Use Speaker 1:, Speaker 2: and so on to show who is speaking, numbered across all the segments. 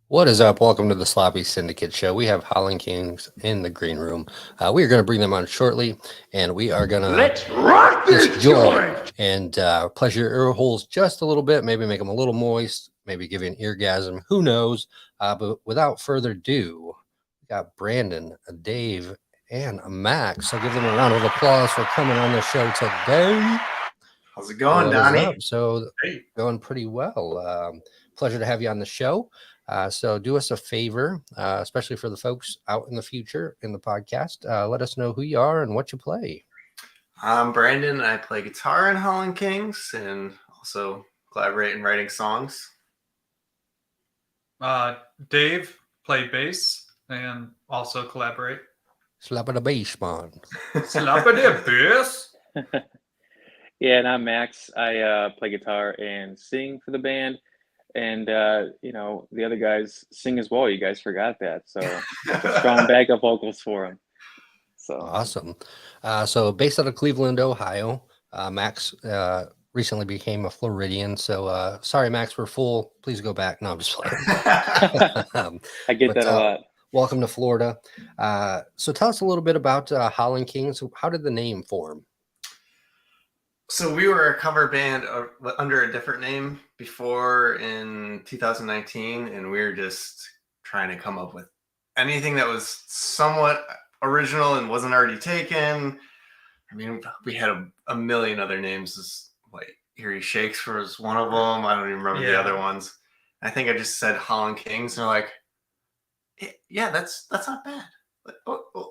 Speaker 1: What is up? Welcome to the Sloppy Syndicate Show. We have Hollin Kings in the green room. We are going to bring them on shortly, and we are going to
Speaker 2: Let's rock this joint!
Speaker 1: and pleasure your ear holes just a little bit, maybe make them a little moist, maybe give you an eargasm. Who knows? But without further ado, we got Brandon, Dave, and Max. So give them a round of applause for coming on the show today.
Speaker 2: How's it going,
Speaker 1: What is
Speaker 2: Donnie?
Speaker 1: up? So
Speaker 2: Hey.
Speaker 1: going pretty well. Pleasure to have you on the show. So do us a favor, especially for the folks out in the future in the podcast. Let us know who you are and what you play.
Speaker 2: I'm Brandon. I play guitar in Hollin Kings and also collaborate in writing songs.
Speaker 3: Dave, play bass and also collaborate.
Speaker 1: Slap of the bass, man.
Speaker 3: Slap of the bass.
Speaker 4: Yeah, and I'm Max. I play guitar and sing for the band. And, the other guys sing as well. You guys forgot that. So strong backup vocals for them. So
Speaker 1: Awesome. So based out of Cleveland, Ohio, Max recently became a Floridian. So sorry, Max, we're full. Please go back. No, I'm just playing.
Speaker 4: I get that a lot.
Speaker 1: Welcome to Florida. So tell us a little bit about Hollin Kings. How did the name form?
Speaker 2: So we were a cover band under a different name before in 2019, and we were just trying to come up with anything that was somewhat original and wasn't already taken. I mean, we had a million other names. Like Erie Shakes was one of them. I don't even remember the other ones. I think I just said Hollin Kings, and they're like, "Yeah, that's not bad.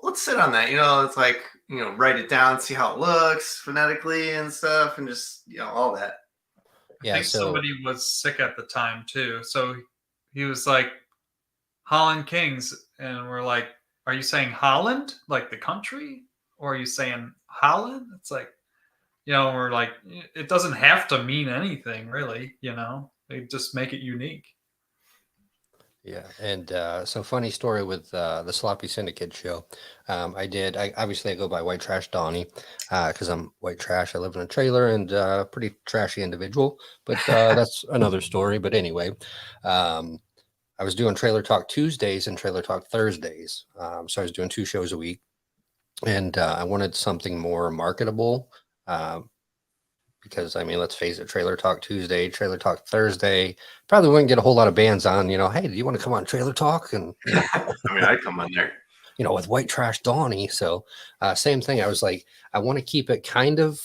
Speaker 2: Let's sit on that." It's like, write it down, see how it looks phonetically and stuff, and just all that.
Speaker 3: I think somebody was sick at the time too, so he was like, Hollin Kings, and we're like, are you saying Holland, like the country, or are you saying Holland? It's like, we're like, it doesn't have to mean anything really. They just make it unique.
Speaker 1: Yeah, and so funny story with the Sloppy Syndicate show. I obviously I go by White Trash Donnie because I'm white trash. I live in a trailer and pretty trashy individual, but that's another story. But anyway, I was doing Trailer Talk Tuesdays and Trailer Talk Thursdays. So I was doing 2 shows a week, and I wanted something more marketable. Because I mean, let's face it, Trailer Talk Tuesday, Trailer Talk Thursday, probably wouldn't get a whole lot of bands on, hey, do you want to come on Trailer Talk? And
Speaker 2: I mean, I'd come on there,
Speaker 1: with White Trash Donnie. So same thing. I was like, I want to keep it kind of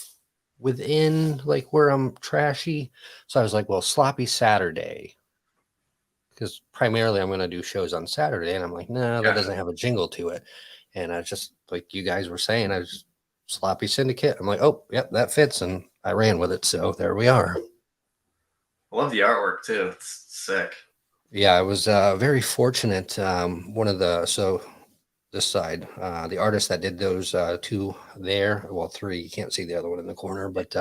Speaker 1: within like where I'm trashy. So I was like, well, Sloppy Saturday. Because primarily I'm going to do shows on Saturday. And I'm like, no, that doesn't have a jingle to it. And I just, like you guys were saying, I was Sloppy Syndicate. I'm like, oh, yep, that fits. And I ran with it. So there we are.
Speaker 2: I love the artwork too. It's sick.
Speaker 1: Yeah, I was very fortunate. This side, the artist that did those 2 there, well, 3, you can't see the other one in the corner, but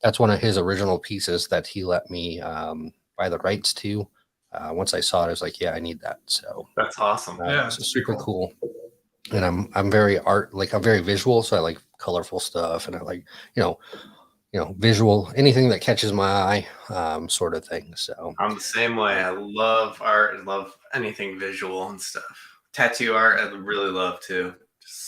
Speaker 1: that's one of his original pieces that he let me buy the rights to. Once I saw it, I was like, yeah, I need that. So
Speaker 2: that's awesome.
Speaker 3: Yeah,
Speaker 1: it's super cool. And I'm very I'm very visual, so I like colorful stuff, and I like visual, anything that catches my eye, sort of thing. So
Speaker 2: I'm the same way. I love art. I love anything visual and stuff. Tattoo art, I really love too.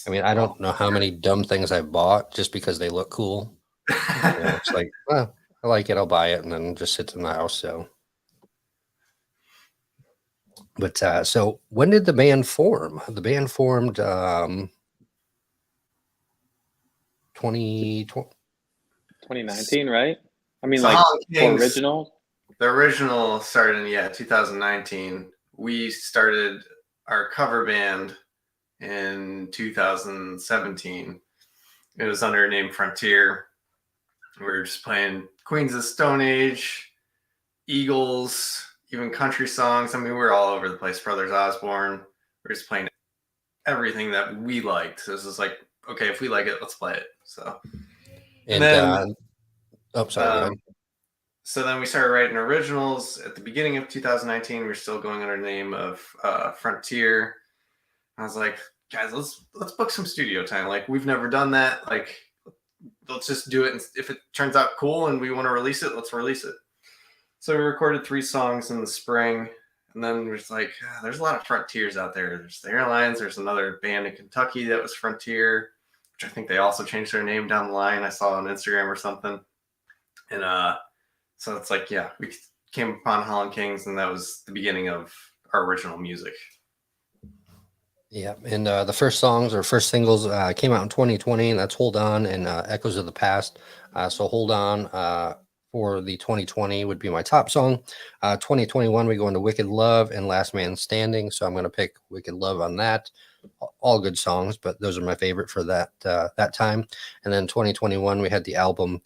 Speaker 1: I mean, I don't know how many dumb things I've bought just because they look cool. It's like, well, I like it, I'll buy it, and then it just sits in the house. So, but so when did the band form? The band formed
Speaker 4: 2019, right? I mean,
Speaker 2: so
Speaker 4: like original.
Speaker 2: The original started in 2019. We started our cover band in 2017. It was under the name Frontier. We were just playing Queens of the Stone Age, Eagles, even country songs. I mean, we were all over the place. Brothers Osborne. We were just playing everything that we liked. So this is like, okay, if we like it, let's play it. So,
Speaker 1: and then,
Speaker 2: so then we started writing originals at the beginning of 2019. We were still going under the name of Frontier. I was like, guys, let's book some studio time. Like, we've never done that. Like, let's just do it. And if it turns out cool and we want to release it, let's release it. So we recorded 3 songs in the spring. And then there's like, there's a lot of Frontiers out there. There's the Airlines. There's another band in Kentucky that was Frontier, which I think they also changed their name down the line. I saw on Instagram or something. And so it's like, yeah, we came upon Hollin Kings, and that was the beginning of our original music.
Speaker 1: Yeah, and the first songs or first singles came out in 2020, and that's Hold On and Echoes of the Past. So Hold On for the 2020 would be my top song. 2021, we go into Wicked Love and Last Man Standing. So I'm going to pick Wicked Love on that. All good songs, but those are my favorite for that time. And then 2021, we had the album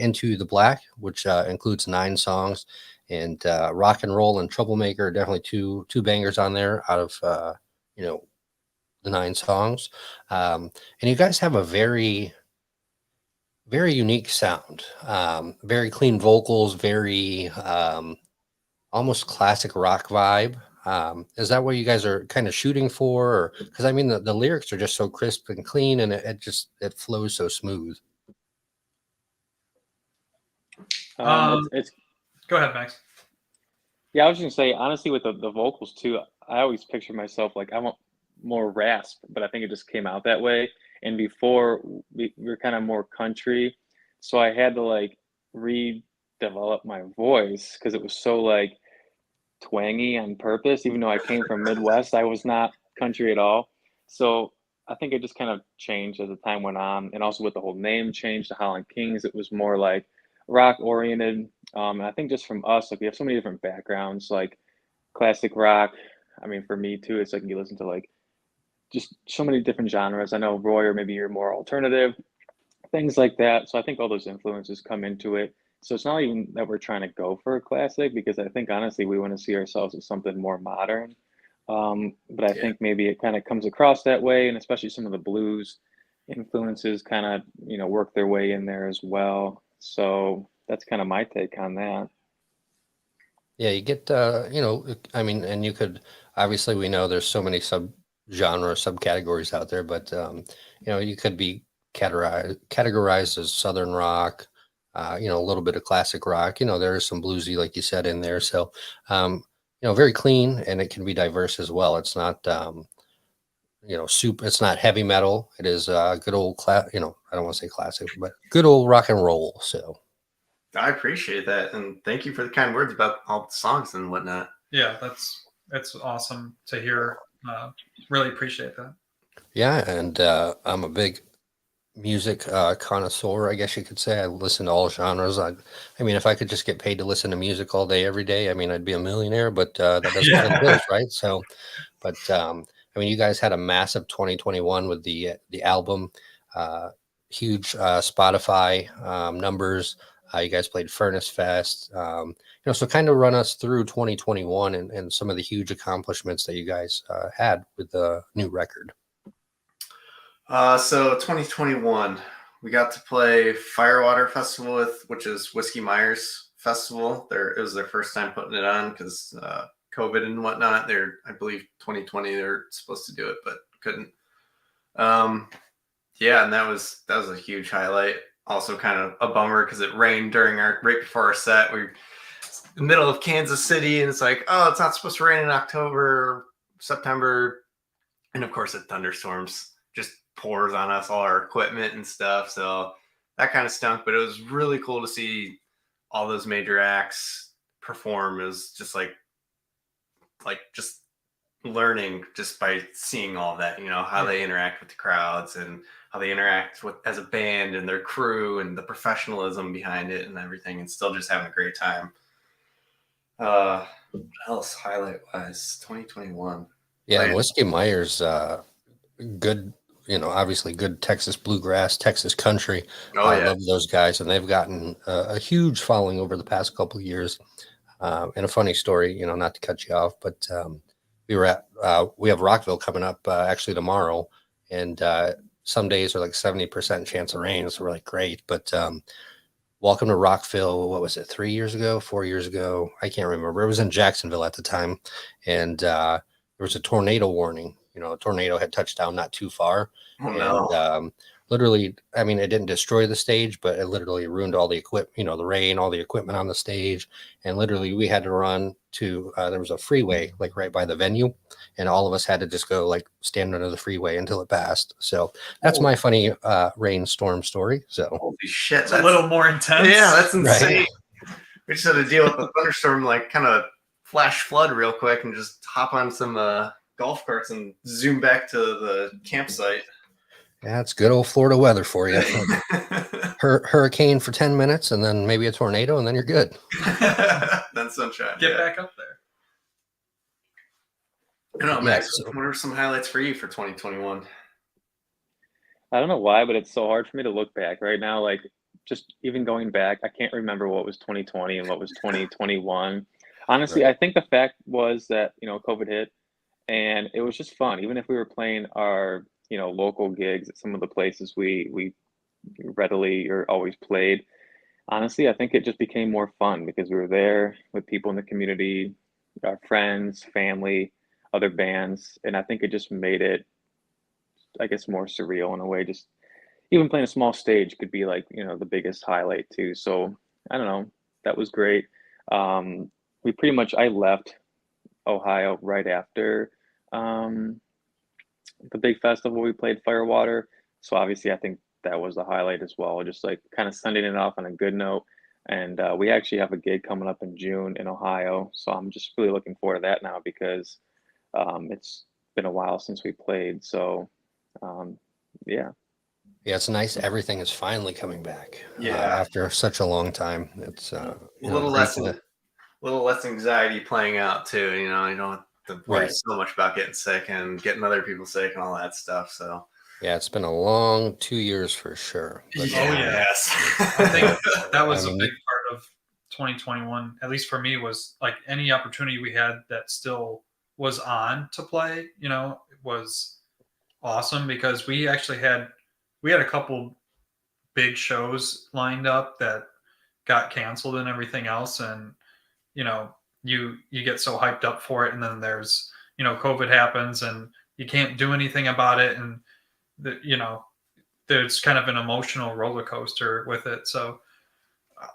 Speaker 1: Into the Black, which includes 9 songs. And Rock and Roll and Troublemaker are definitely two bangers on there out of the 9 songs. And you guys have a very, very unique sound, very clean vocals, very almost classic rock vibe. Is that what you guys are kind of shooting for? Or because I mean the lyrics are just so crisp and clean, and it flows so smooth.
Speaker 4: It's
Speaker 3: Go ahead, Max.
Speaker 4: Yeah, I was just gonna say, honestly, with the vocals too, I always picture myself like I want more rasp, but I think it just came out that way. And before we were kind of more country, so I had to like redevelop my voice because it was so like twangy on purpose. Even though I came from Midwest, I was not country at all. So I think it just kind of changed as the time went on, and also with the whole name change to Holland Kings, it was more like rock oriented. And I think just from us, like we have so many different backgrounds, like classic rock. I mean, for me too, it's like you listen to like just so many different genres. I know Roy, or maybe you're more alternative, things like that. So I think all those influences come into it. So it's not even that we're trying to go for a classic, because I think honestly we want to see ourselves as something more modern. But I think maybe it kind of comes across that way, and especially some of the blues influences kind of work their way in there as well. So that's kind of my take on that.
Speaker 1: Yeah, you get I mean, and you could obviously, we know there's so many subcategories out there, but you could be categorized as Southern rock, a little bit of classic rock. There is some bluesy, like you said, in there. So very clean, and it can be diverse as well. It's not it's not heavy metal. It is good old I don't want to say classic, but good old rock and roll. So
Speaker 2: I appreciate that, and thank you for the kind words about all the songs and whatnot.
Speaker 3: Yeah, that's awesome to hear. Really appreciate that.
Speaker 1: Yeah, and I'm a big music connoisseur, I guess you could say. I listen to all genres. I mean, if I could just get paid to listen to music all day, every day, I mean, I'd be a millionaire, but that doesn't pay the bills, right? So, but I mean, you guys had a massive 2021 with the album, huge Spotify numbers. You guys played Furnace Fest. So kind of run us through 2021 and some of the huge accomplishments that you guys had with the new record.
Speaker 2: So 2021, we got to play Firewater Festival which is Whiskey Myers Festival. It was their first time putting it on because COVID and whatnot. I believe 2020 they're supposed to do it, but couldn't. Yeah, and that was a huge highlight. Also, kind of a bummer because it rained right before our set. We're in the middle of Kansas City, and it's like, oh, it's not supposed to rain in October, September, and of course, it thunderstorms just pours on us, all our equipment and stuff. So that kind of stunk, but it was really cool to see all those major acts perform. It was just like just learning just by seeing all that, how they interact with the crowds and how they interact as a band and their crew and the professionalism behind it and everything, and still just having a great time. What else highlight wise? 2021.
Speaker 1: Yeah, and Whiskey Myers, good, obviously good Texas bluegrass, Texas country. I love those guys, and they've gotten a huge following over the past couple of years. And a funny story, not to cut you off, but we have Rockville coming up actually tomorrow, and some days are like 70% chance of rain, so we're like, great. But welcome to Rockville. What was it, 4 years ago? I can't remember. It was in Jacksonville at the time, and there was a tornado warning. A tornado had touched down not too far.
Speaker 2: Oh, no.
Speaker 1: And literally, I mean, it didn't destroy the stage, but it literally ruined all the equipment, you know, the rain, all the equipment on the stage. And literally we had to run to, there was a freeway like right by the venue, and all of us had to just go like stand under the freeway until it passed. So that's my funny rainstorm story. So
Speaker 2: Holy shit.
Speaker 3: It's a little more intense.
Speaker 2: Yeah, that's insane.
Speaker 1: Right.
Speaker 2: We just had to deal with the thunderstorm, like kind of flash flood real quick and just hop on some golf carts and zoom back to the campsite.
Speaker 1: Yeah, it's good old Florida weather for you. Hurricane for 10 minutes and then maybe a tornado and then you're good.
Speaker 2: Then sunshine.
Speaker 3: Get back up there.
Speaker 2: I don't know,
Speaker 1: Yeah,
Speaker 2: Max, what are some highlights for you for 2021?
Speaker 4: I don't know why, but it's so hard for me to look back right now. Like, just even going back, I can't remember what was 2020 and what was 2021. Honestly,
Speaker 1: Right.
Speaker 4: I think the fact was that, COVID hit and it was just fun. Even if we were playing our, local gigs at some of the places we readily or always played, honestly, I think it just became more fun because we were there with people in the community, our friends, family, other bands, and I think it just made it, I guess, more surreal in a way. Just even playing a small stage could be like, the biggest highlight too. So I don't know, that was great. We pretty much, I left Ohio right after the big festival. We played Firewater. So obviously I think that was the highlight as well, just like kind of sending it off on a good note. And we actually have a gig coming up in June in Ohio. So I'm just really looking forward to that now because it's been a while since we played. So yeah.
Speaker 1: Yeah, it's nice. Everything is finally coming back.
Speaker 2: Yeah.
Speaker 1: After such a long time. It's
Speaker 2: A little less anxiety playing out too. You don't have to worry
Speaker 1: Right.
Speaker 2: so much about getting sick and getting other people sick and all that stuff. So
Speaker 1: Yeah, it's been a long 2 years for sure. But,
Speaker 2: yes.
Speaker 3: I think that was
Speaker 1: I
Speaker 3: a
Speaker 1: mean,
Speaker 3: big part of 2021, at least for me, was like any opportunity we had that still was on to play, was awesome because we actually had a couple big shows lined up that got canceled and everything else. And, you get so hyped up for it. And then there's, COVID happens and you can't do anything about it. And, there's kind of an emotional roller coaster with it. So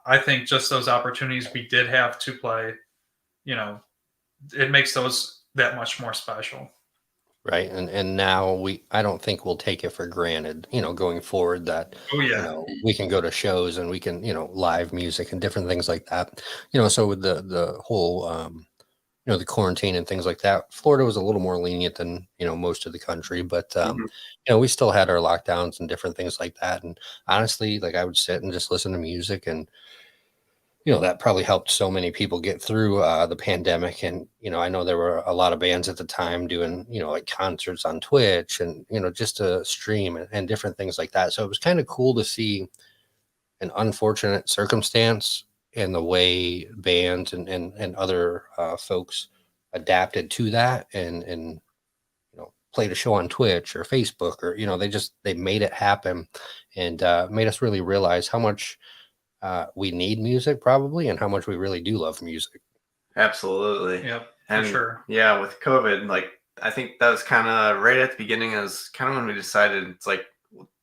Speaker 3: I think just those opportunities we did have to play, it makes those that much more special.
Speaker 1: right. And now I don't think we'll take it for granted, going forward that, we can go to shows and we can, live music and different things like that. So with the whole, the quarantine and things like that, Florida was a little more lenient than, most of the country, but, we still had our lockdowns and different things like that. And honestly, like I would sit and just listen to music and, that probably helped so many people get through the pandemic. And, I know there were a lot of bands at the time doing, like concerts on Twitch and, just to stream and different things like that. So it was kind of cool to see an unfortunate circumstance and the way bands and other folks adapted to that and played a show on Twitch or Facebook or, they made it happen and made us really realize how much we need music probably and how much we really do love music.
Speaker 2: Absolutely.
Speaker 3: Yep,
Speaker 2: and
Speaker 3: for sure.
Speaker 2: Yeah, with COVID, like I think that was kind of right at the beginning. It was kind of when we decided it's like,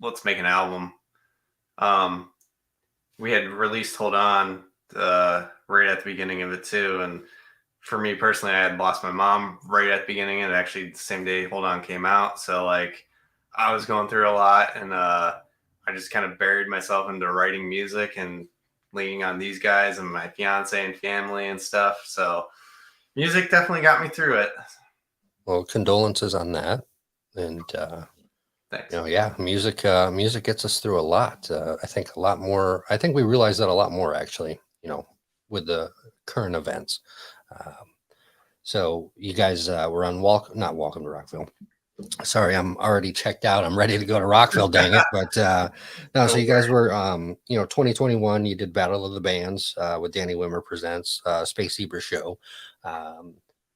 Speaker 2: let's make an album. We had released Hold On right at the beginning of it too. And for me personally, I had lost my mom right at the beginning, and actually the same day Hold On came out. So like I was going through a lot, and I just kind of buried myself into writing music and leaning on these guys and my fiance and family and stuff. So music definitely got me through it.
Speaker 1: Well, condolences on that. And,
Speaker 2: Thanks.
Speaker 1: music gets us through a lot. I think a lot more. I think we realize that a lot more actually, with the current events. So you guys were on not Welcome to Rockville. Sorry, I'm already checked out. I'm ready to go to Rockville, dang it. But no, so you guys were, 2021, you did Battle of the Bands with Danny Wimmer Presents, Space Zebra Show.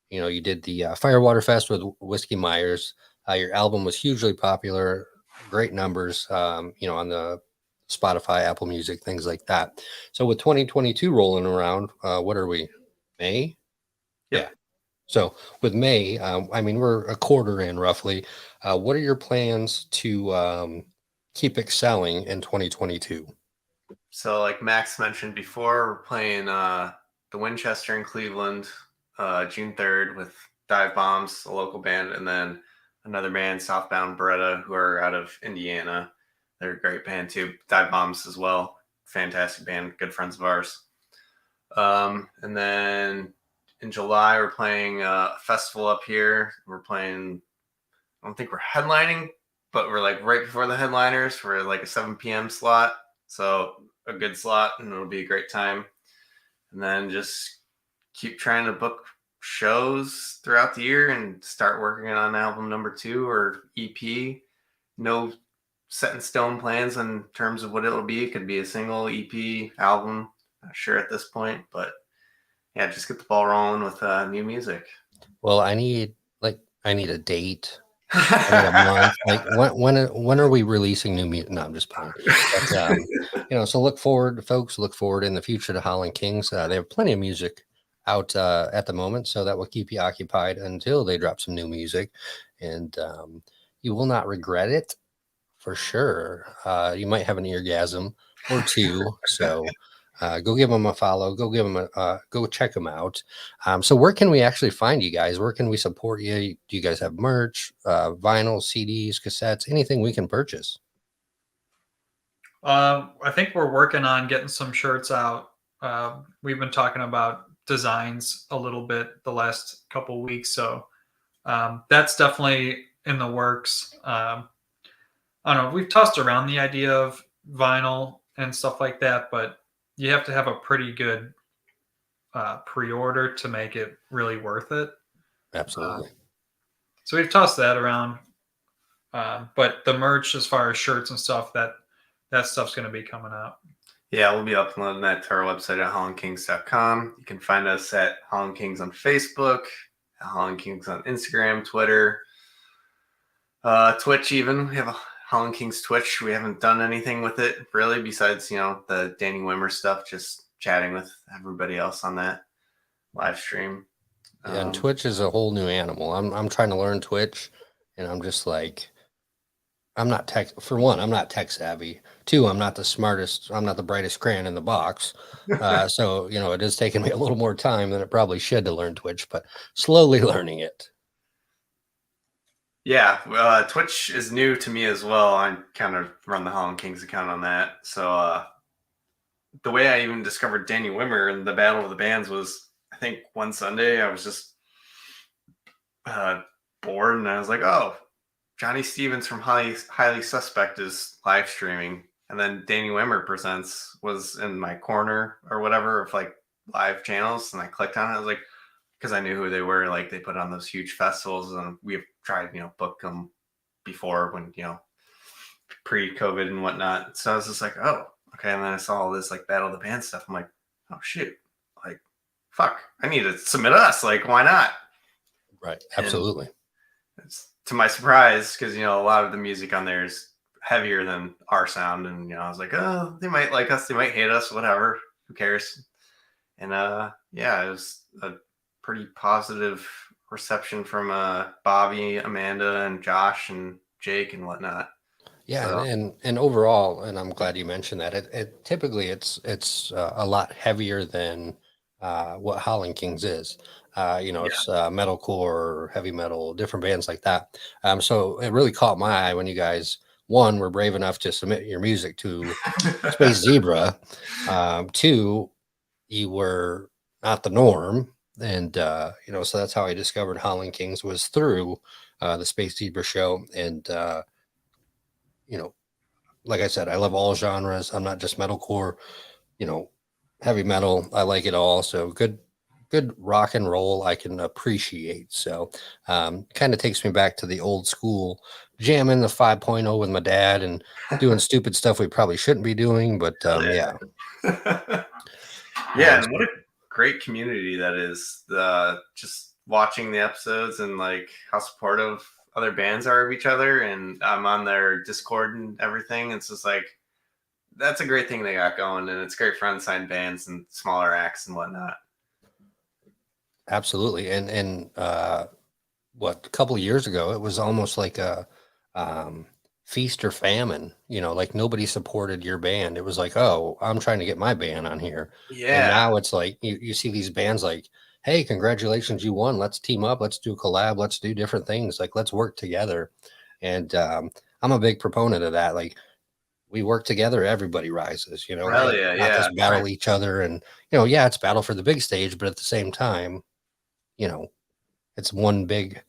Speaker 1: You did the Firewater Fest with Whiskey Myers. Your album was hugely popular, great numbers, on the Spotify, Apple Music, things like that. So with 2022 rolling around, what are we, May?
Speaker 2: Yep.
Speaker 1: Yeah. So with May, we're a quarter in roughly. What are your plans to keep excelling in 2022?
Speaker 2: So, like Max mentioned before, we're playing the Winchester in Cleveland, June 3rd with Dive Bombs, a local band, and then another band, Southbound Beretta, who are out of Indiana. They're a great band too. Dive Bombs as well, fantastic band, good friends of ours. And then in July, we're playing a festival up here. We're playing, I don't think we're headlining, but we're like right before the headliners. We're like a 7 p.m. slot. So a good slot, and it'll be a great time. And then just keep trying to book shows throughout the year and start working on album number 2 or EP. No set in stone plans in terms of what it'll be. It could be a single, EP, album. Not sure at this point, but yeah, just get the ball rolling with new music.
Speaker 1: Well, I need a date. I need a month. Like when are we releasing new music? No, I'm just playing. But so look forward, folks. Look forward in the future to Hollin Kings. They have plenty of music out at the moment, so that will keep you occupied until they drop some new music, and you will not regret it for sure. You might have an eargasm or two. So go give them a follow. Go give them go check them out. So where can we actually find you guys? Where can we support you? Do you guys have merch, vinyl, CDs, cassettes, anything we can purchase?
Speaker 3: I think we're working on getting some shirts out. We've been talking about designs a little bit the last couple weeks, so that's definitely in the works. I don't know. We've tossed around the idea of vinyl and stuff like that, but you have to have a pretty good pre-order to make it really worth it.
Speaker 1: Absolutely.
Speaker 3: So we've tossed that around, but the merch, as far as shirts and stuff, that stuff's going to be coming out.
Speaker 2: Yeah, we'll be uploading that to our website at hollinkings.com. You can find us at Hollin Kings on Facebook, at Hollin Kings on Instagram, Twitter, Twitch even. We have a Hollin Kings Twitch. We haven't done anything with it really besides, the Danny Wimmer stuff, just chatting with everybody else on that live stream.
Speaker 1: Yeah, and Twitch is a whole new animal. I'm trying to learn Twitch, and I'm just like, I'm not tech savvy. 2, I'm not the smartest. I'm not the brightest crayon in the box. So, it is taking me a little more time than it probably should to learn Twitch, but slowly learning it.
Speaker 2: Yeah, Twitch is new to me as well. I kind of run the Hollin Kings account on that. So the way I even discovered Danny Wimmer and the Battle of the Bands was, I think one Sunday I was just bored, and I was like, oh, Johnny Stevens from Highly Suspect is live streaming. And then Danny Wimmer Presents was in my corner or whatever of like live channels. And I clicked on it. I was like, because I knew who they were. Like they put on those huge festivals, and we've tried, book them before when, pre-COVID and whatnot. So I was just like, oh, okay. And then I saw all this like Battle of the Band stuff. I'm like, oh shoot, like, fuck, I need to submit us. Like, why not?
Speaker 1: Right. Absolutely.
Speaker 2: And it's, to my surprise, because, a lot of the music on there is heavier than our sound. And, I was like, oh, they might like us. They might hate us, whatever. Who cares? And yeah, it was a pretty positive reception from Bobby, Amanda, and Josh and Jake and whatnot.
Speaker 1: Yeah,
Speaker 2: So,
Speaker 1: and overall, and I'm glad you mentioned that. It typically it's a lot heavier than what Hollin Kings is. It's metalcore, heavy metal, different bands like that. So it really caught my eye when you guys, one, were brave enough to submit your music to Space Zebra. 2, you were not the norm, and so that's how I discovered Hollin Kings, was through the Space Zebra show. And like I said, I love all genres. I'm not just metalcore, heavy metal. I like it all. So good rock and roll I can appreciate. So kind of takes me back to the old school, jamming the 5.0 with my dad and doing stupid stuff we probably shouldn't be doing. But yeah.
Speaker 2: Yeah, and what a great community that is. Just watching the episodes and like how supportive other bands are of each other, and I'm on their Discord and everything. It's just like, that's a great thing they got going, and it's great for unsigned bands and smaller acts and whatnot.
Speaker 1: Absolutely. And a couple of years ago, it was almost like a feast or famine, like nobody supported your band. It was like, oh, I'm trying to get my band on here. And
Speaker 2: Yeah.
Speaker 1: now it's like you see these bands like, hey, congratulations, you won. Let's team up. Let's do a collab. Let's do different things. Like, let's work together. And I'm a big proponent of that. Like, we work together, everybody rises,
Speaker 2: Hell
Speaker 1: like,
Speaker 2: yeah,
Speaker 1: not
Speaker 2: yeah.
Speaker 1: just battle each other. And, yeah, it's battle for the big stage, but at the same time, it's one big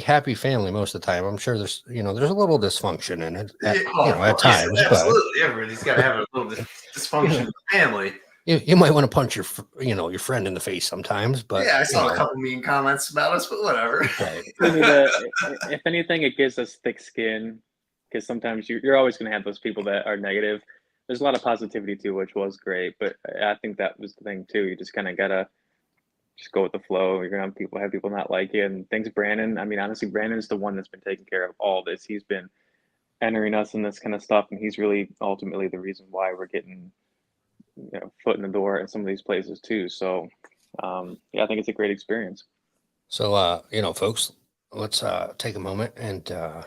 Speaker 1: happy family most of the time. I'm sure there's a little dysfunction in it at,
Speaker 2: Of
Speaker 1: at
Speaker 2: course,
Speaker 1: times, but
Speaker 2: absolutely. Everybody's got to have a little dysfunction in the family.
Speaker 1: you might want to punch your friend in the face sometimes, but
Speaker 2: yeah, I saw a couple mean comments about us, but whatever.
Speaker 1: right.
Speaker 4: If anything, it gives us thick skin, because sometimes you're always going to have those people that are negative. There's a lot of positivity too, which was great, but I think that was the thing too. You just kind of gotta just go with the flow. You're gonna have people not like you, and thanks Brandon. I mean, honestly, Brandon's the one that's been taking care of all this. He's been entering us in this kind of stuff, and he's really ultimately the reason why we're getting foot in the door at some of these places too. So yeah, I think it's a great experience.
Speaker 1: So folks, let's take a moment and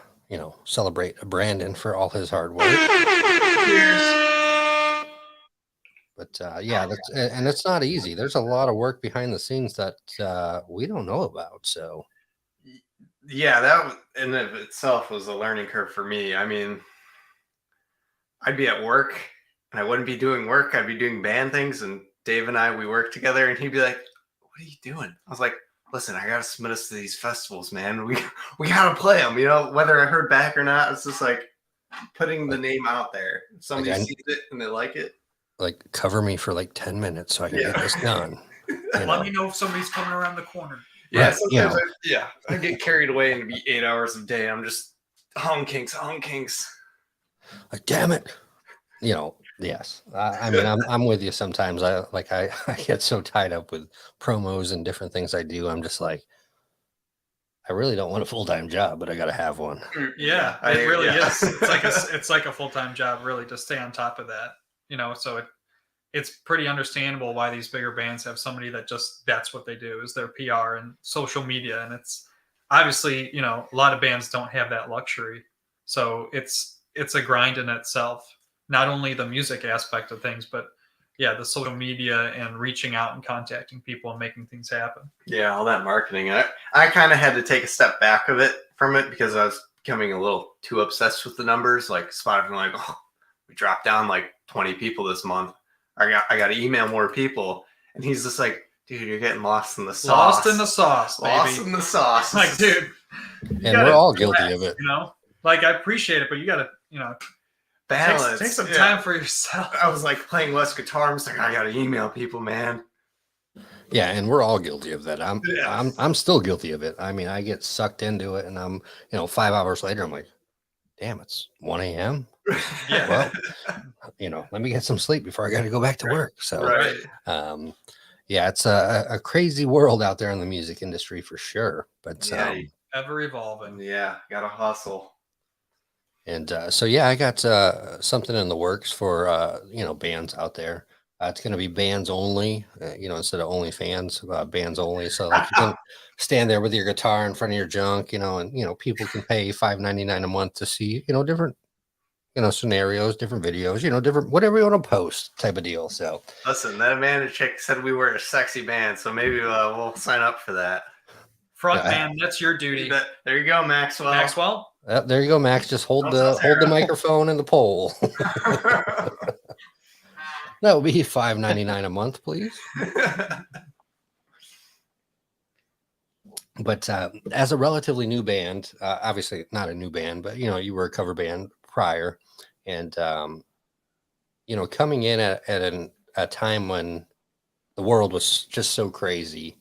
Speaker 1: celebrate Brandon for all his hard work.
Speaker 2: Cheers.
Speaker 1: But yeah, and it's not easy. There's a lot of work behind the scenes that we don't know about. So
Speaker 2: yeah, that in of itself was a learning curve for me. I mean, I'd be at work and I wouldn't be doing work. I'd be doing band things, and Dave and I, we work together, and he'd be like, "What are you doing?" I was like, "Listen, I gotta submit us to these festivals, man. We gotta play them. Whether I heard back or not. It's just like putting the name out there. If somebody sees it and they like it,
Speaker 1: like, cover me for like 10 minutes so I can get this done.
Speaker 3: Let me know if somebody's coming around the corner.
Speaker 2: Yeah, right, sometimes I get carried away and it'd be 8 hours a day. I'm just Hollin Kinks.
Speaker 1: Like, damn it. Yes. I mean, I'm with you sometimes. I get so tied up with promos and different things I do. I'm just like, I really don't want a full-time job, but I got to have one.
Speaker 3: Yeah, it really is. It's like a full-time job, really, to stay on top of that. So it's pretty understandable why these bigger bands have somebody that's what they do, is their PR and social media. And it's obviously, a lot of bands don't have that luxury. So it's a grind in itself, not only the music aspect of things, but yeah, the social media and reaching out and contacting people and making things happen.
Speaker 2: Yeah, all that marketing. I kind of had to take a step back from it because I was becoming a little too obsessed with the numbers. Like Spotify, like, oh, we dropped down like 20 people this month. I got to email more people, and he's just like, dude, you're getting lost in the sauce.
Speaker 3: Lost in the sauce, baby.
Speaker 2: Lost in the sauce.
Speaker 3: Like, dude,
Speaker 1: and we're all guilty of it.
Speaker 3: Like, I appreciate it, but you got to,
Speaker 2: balance.
Speaker 3: Take some time for yourself.
Speaker 2: I was like playing less guitar. I'm just like, I got to email people, man.
Speaker 1: Yeah, and we're all guilty of that. I'm still guilty of it. I mean, I get sucked into it, and I'm 5 hours later, I'm like, damn, it's 1 a.m.
Speaker 3: Yeah.
Speaker 1: Well, let me get some sleep before I got to go back to work. So,
Speaker 2: right.
Speaker 1: Yeah, it's a crazy world out there in the music industry for sure. But
Speaker 3: ever evolving.
Speaker 2: Yeah, gotta hustle.
Speaker 1: And so yeah, I got something in the works for bands out there. It's going to be bands only, instead of OnlyFans, bands only. So like you can stand there with your guitar in front of your junk, and people can pay $5.99 a month to see different scenarios, different videos, different whatever you want to post type of deal. So
Speaker 2: listen, that Amanda chick said we were a sexy band, so maybe we'll sign up for that.
Speaker 3: Front man, that's your duty.
Speaker 2: There you go, Maxwell.
Speaker 3: Maxwell.
Speaker 1: There you go, Max. Just hold the microphone and the pole. That would be $5.99 a month, please. But as a relatively new band, obviously not a new band, but you were a cover band prior, and coming in at a time when the world was just so crazy,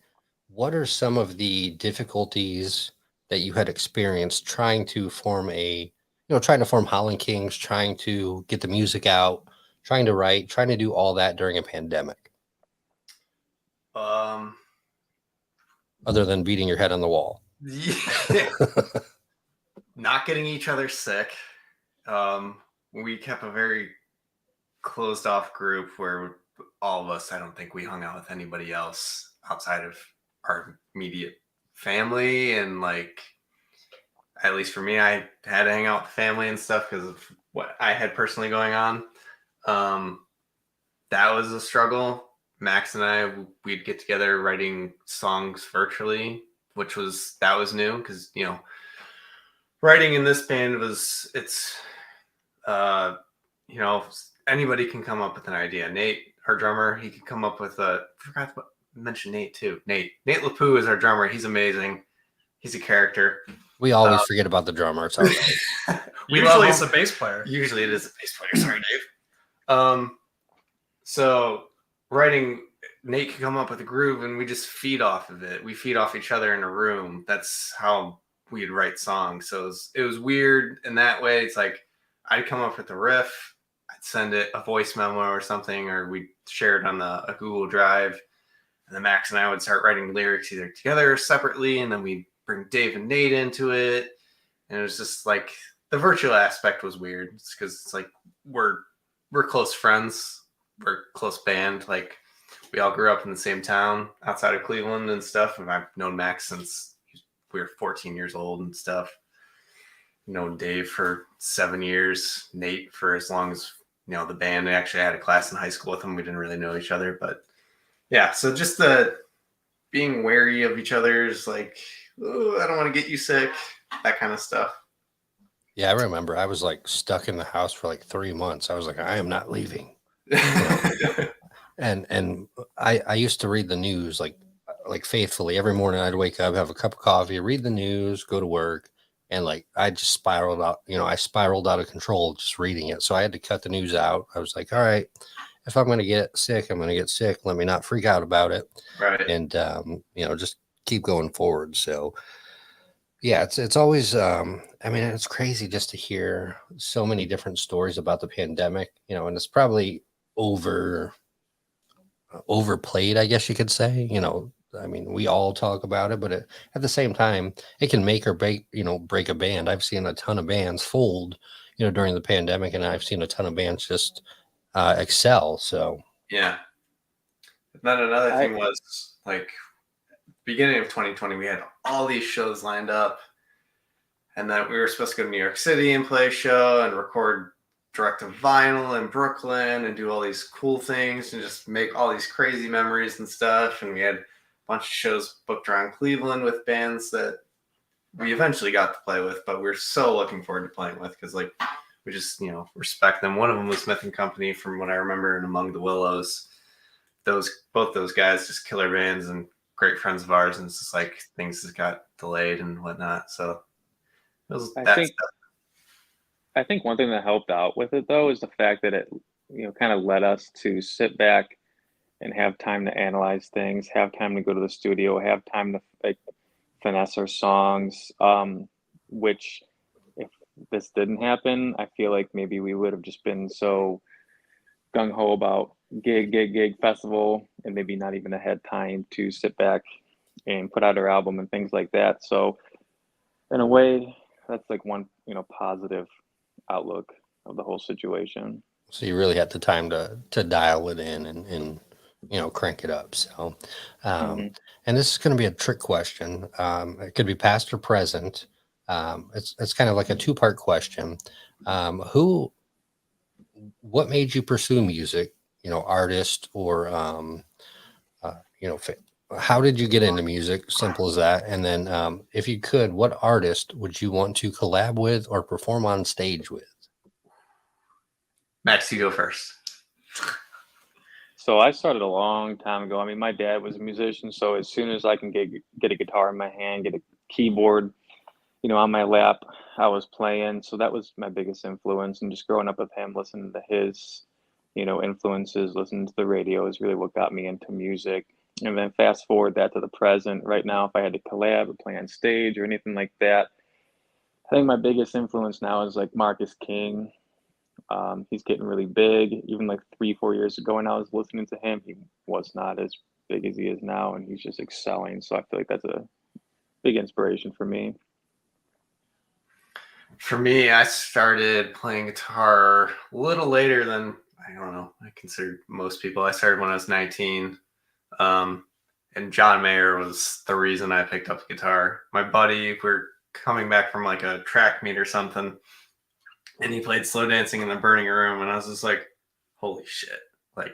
Speaker 1: what are some of the difficulties that you had experienced trying to form Hollin Kings, trying to get the music out, trying to write, trying to do all that during a pandemic? Other than beating your head on the wall.
Speaker 2: Yeah. Not getting each other sick. We kept a very closed off group where all of us, I don't think we hung out with anybody else outside of our immediate family. And like, at least for me, I had to hang out with family and stuff because of what I had personally going on. That was a struggle. Max and I, we'd get together writing songs virtually, that was new because, writing in this band anybody can come up with an idea. Nate, our drummer, he could come up with I forgot to mention Nate too. Nate Lapou is our drummer. He's amazing. He's a character.
Speaker 1: We always forget about the drummer. It's all right.
Speaker 3: We love us a bass player.
Speaker 2: Usually it is a bass player. Sorry, Dave. So writing, Nate can come up with a groove and we just feed off of it. We feed off each other in a room. That's how we'd write songs. So it was weird in that way. It's like I'd come up with a riff, I'd send it a voice memo or something, or we'd share it on a Google Drive. And then Max and I would start writing lyrics either together or separately. And then we'd bring Dave and Nate into it. And it was just like the virtual aspect was weird. It's because it's like we're close friends. We're a close band. Like we all grew up in the same town outside of Cleveland and stuff. And I've known Max since we were 14 years old and stuff. Known Dave for 7 years, Nate for as long as, the band. I actually had a class in high school with him. We didn't really know each other, but yeah. So just the being wary of each other's like, oh, I don't want to get you sick, that kind of stuff.
Speaker 1: Yeah, I remember I was like stuck in the house for like 3 months. I was like, I am not leaving. And I used to read the news like faithfully every morning. I'd wake up, have a cup of coffee, read the news, go to work, and like I just spiraled out. I spiraled out of control just reading it. So I had to cut the news out. I was like, all right, if I'm going to get sick, I'm going to get sick. Let me not freak out about it,
Speaker 2: Right?
Speaker 1: And just keep going forward. So yeah, it's always it's crazy just to hear so many different stories about the pandemic. And it's probably overplayed, I guess you could say. We all talk about it, but at the same time, it can make or break a band. I've seen a ton of bands fold, during the pandemic, and I've seen a ton of bands just excel. So
Speaker 2: yeah. And then another thing was like beginning of 2020, we had all these shows lined up, and then we were supposed to go to New York City and play a show and record direct to vinyl in Brooklyn and do all these cool things and just make all these crazy memories and stuff. And we had a bunch of shows booked around Cleveland with bands that we eventually got to play with, but we're so looking forward to playing with because like we just respect them. One of them was Smith and Company, from what I remember, and Among the Willows. Both those guys just killer bands and great friends of ours, and it's just like things just got delayed and whatnot. So it was
Speaker 4: I think one thing that helped out with it though is the fact that it kind of led us to sit back and have time to analyze things, have time to go to the studio, have time to like finesse our songs, which if this didn't happen, I feel like maybe we would have just been so gung-ho about gig festival and maybe not even had time to sit back and put out our album and things like that. So in a way, that's like one positive outlook of the whole situation.
Speaker 1: So you really had the time to dial it in and crank it up. So and this is going to be a trick question. It could be past or present. It's kind of like a two-part question. What made you pursue music, artist or how did you get into music? Simple as that. And then if you could, what artist would you want to collab with or perform on stage with?
Speaker 2: Max, you go first.
Speaker 4: So I started a long time ago. I mean, my dad was a musician, so as soon as I can get a guitar in my hand, get a keyboard, on my lap, I was playing. So that was my biggest influence, and just growing up with him, listening to his, influences, listening to the radio is really what got me into music. And then fast forward that to the present. Right now, if I had to collab or play on stage or anything like that, I think my biggest influence now is like Marcus King. He's getting really big. Even like 3-4 years ago when I was listening to him, he was not as big as he is now, and he's just excelling. So I feel like that's a big inspiration for me.
Speaker 2: For me, I started playing guitar a little later than, I don't know, I consider most people. I started when I was 19. And John Mayer was the reason I picked up the guitar. My buddy, we're coming back from like a track meet or something, and he played Slow Dancing in the Burning Room, and I was just like, holy shit. Like,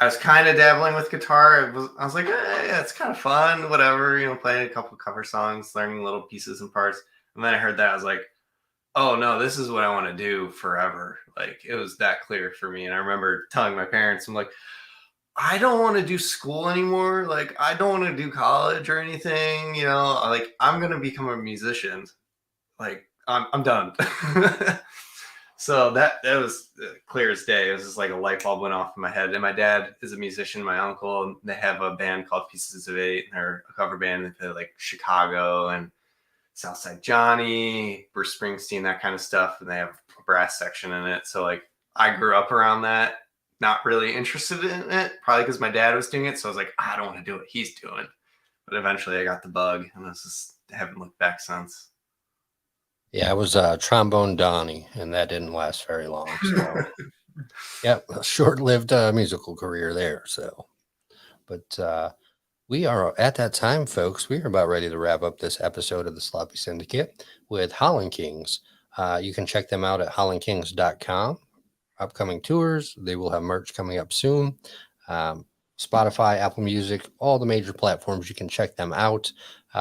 Speaker 2: I was kind of dabbling with guitar. I was like, yeah, it's kind of fun, whatever, playing a couple cover songs, learning little pieces and parts. And then I heard that, I was like, oh no, this is what I want to do forever. Like, it was that clear for me. And I remember telling my parents, I'm like, I don't want to do school anymore. Like, I don't want to do college or anything, like, I'm going to become a musician. Like, I'm done. So that was clear as day. It was just like a light bulb went off in my head. And my dad is a musician, my uncle, and they have a band called Pieces of Eight, and they're a cover band. They play like Chicago and Southside Johnny, Bruce Springsteen, that kind of stuff. And they have a brass section in it. So like, I grew up around that, not really interested in it, probably because my dad was doing it. So I was like, I don't want to do what he's doing. But eventually I got the bug, and I haven't looked back since.
Speaker 1: Yeah, I was Trombone Donnie, and that didn't last very long. So, yeah, a short-lived musical career there. So, but we are at that time, folks. We are about ready to wrap up this episode of the Sloppy Syndicate with Hollin Kings. You can check them out at hollinkings.com. Upcoming tours. They will have merch coming up soon. Spotify, Apple Music, all the major platforms. You can check them out.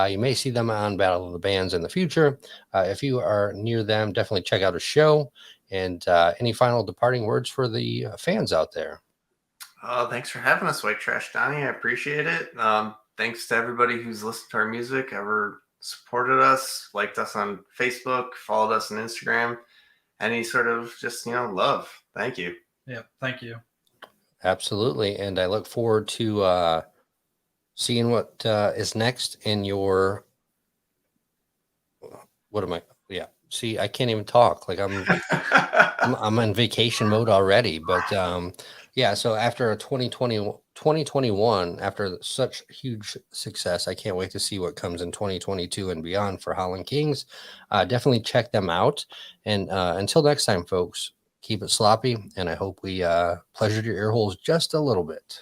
Speaker 1: You may see them on Battle of the Bands in the future. If you are near them, definitely check out a show. And any final departing words for the fans out there?
Speaker 2: Thanks for having us, White Trash Donnie. I appreciate it. Thanks to everybody who's listened to our music, ever supported us, liked us on Facebook, followed us on Instagram. Any sort of just, love. Thank you.
Speaker 3: Yeah, thank you.
Speaker 1: Absolutely. And I look forward to seeing what is next in your, what am I? Yeah. See, I can't even talk. Like I'm in vacation mode already, but yeah. So after a 2021, after such huge success, I can't wait to see what comes in 2022 and beyond for Hollin Kings. Definitely check them out. And until next time, folks, keep it sloppy. And I hope we pleasured your ear holes just a little bit.